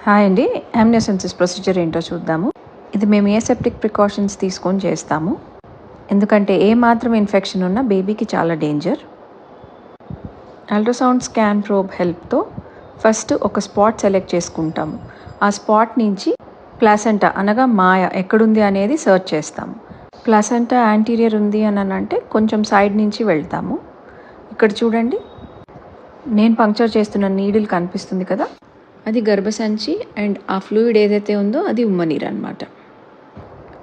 Hi అండి. యామ్నియోసెన్సిస్ procedure ఏంటో చూద్దాము. ఇది మేము ఏసెప్టిక్ ప్రికాషన్స్ తీసుకొని చేస్తాము. ఎందుకంటే ఏ మాత్రం ఇన్ఫెక్షన్ ఉన్నా బేబీకి చాలా డేంజర్. అల్ట్రాసౌండ్ స్కాన్ ప్రోబ్ హెల్ప్తో ఫస్ట్ ఒక స్పాట్ సెలెక్ట్ చేసుకుంటాము. ఆ స్పాట్ నుంచి ప్లాసెంటా అనగా మాయ ఎక్కడుంది అనేది సర్చ్ చేస్తాము. ప్లాసెంటా యాంటీరియర్ ఉంది అని అంటే కొంచెం సైడ్ నుంచి వెళ్తాము. ఇక్కడ చూడండి, నేను పంక్చర్ చేస్తున్న నీడిల్ కనిపిస్తుంది కదా, అది గర్భసంచి అండ్ ఆ ఫ్లూయిడ్ ఏదైతే ఉందో అది ఉమ్మనీరు అనమాట.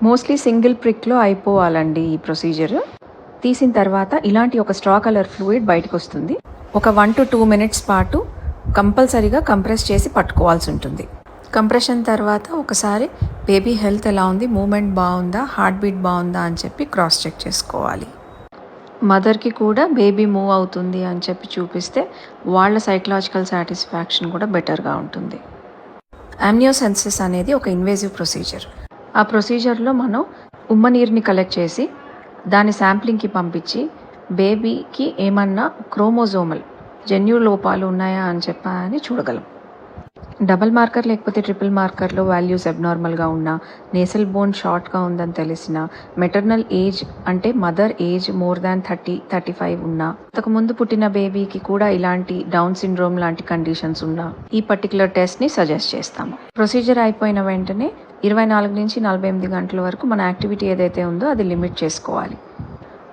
మోస్ట్లీ సింగిల్ ప్రిక్లో అయిపోవాలండి ఈ ప్రొసీజర్. తీసిన తర్వాత ఇలాంటి ఒక స్ట్రా కలర్ ఫ్లూయిడ్ బయటకు వస్తుంది. ఒక 1 to 2 minutes పాటు కంపల్సరీగా కంప్రెస్ చేసి పట్టుకోవాల్సి ఉంటుంది. కంప్రెషన్ తర్వాత ఒకసారి బేబీ హెల్త్ ఎలా ఉంది, మూమెంట్ బాగుందా, హార్ట్ బీట్ బాగుందా అని చెప్పి క్రాస్ చెక్ చేసుకోవాలి. మదర్కి కూడా బేబీ మూవ్ అవుతుంది అని చెప్పి చూపిస్తే వాళ్ళ సైకలాజికల్ సాటిస్ఫాక్షన్ కూడా బెటర్గా ఉంటుంది. యామ్నియోసెన్సిస్ అనేది ఒక ఇన్వేజివ్ ప్రొసీజర్. ఆ ప్రొసీజర్లో మనం ఉమ్మనీరుని కలెక్ట్ చేసి దాని శాంప్లింగ్కి పంపించి బేబీకి ఏమన్నా క్రోమోజోమల్ జన్యు లోపాలు ఉన్నాయా అని చెప్పని చూడగలం. డబల్ మార్కర్ లేకపోతే ట్రిపుల్ మార్కర్లో వాల్యూస్ అబ్నార్మల్గా ఉన్నా, నేసల్ బోన్ షార్ట్గా ఉందని తెలిసిన, మెటర్నల్ ఏజ్ అంటే మదర్ ఏజ్ మోర్ దాన్ 30-35 ఉన్నా, అంతకుముందు పుట్టిన బేబీకి కూడా ఇలాంటి డౌన్ సిండ్రోమ్ లాంటి కండిషన్స్ ఉన్నా ఈ పర్టికులర్ టెస్ట్ని సజెస్ట్ చేస్తాము. ప్రొసీజర్ అయిపోయిన వెంటనే 24 నుంచి 48 గంటల వరకు మన యాక్టివిటీ ఏదైతే ఉందో అది లిమిట్ చేసుకోవాలి.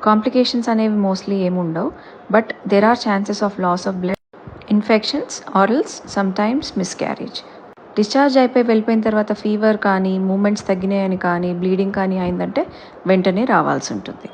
కాంప్లికేషన్స్ అనేవి మోస్ట్లీ ఏముండవు, but there are chances of loss of blood, infections or else sometimes miscarriage. Discharge అయిపోయి వెళ్ళిపోయిన తర్వాత ఫీవర్ కానీ, మూమెంట్స్ తగ్గినాయని కానీ, బ్లీడింగ్ కానీ అయిందంటే వెంటనే రావాల్సి ఉంటుంది.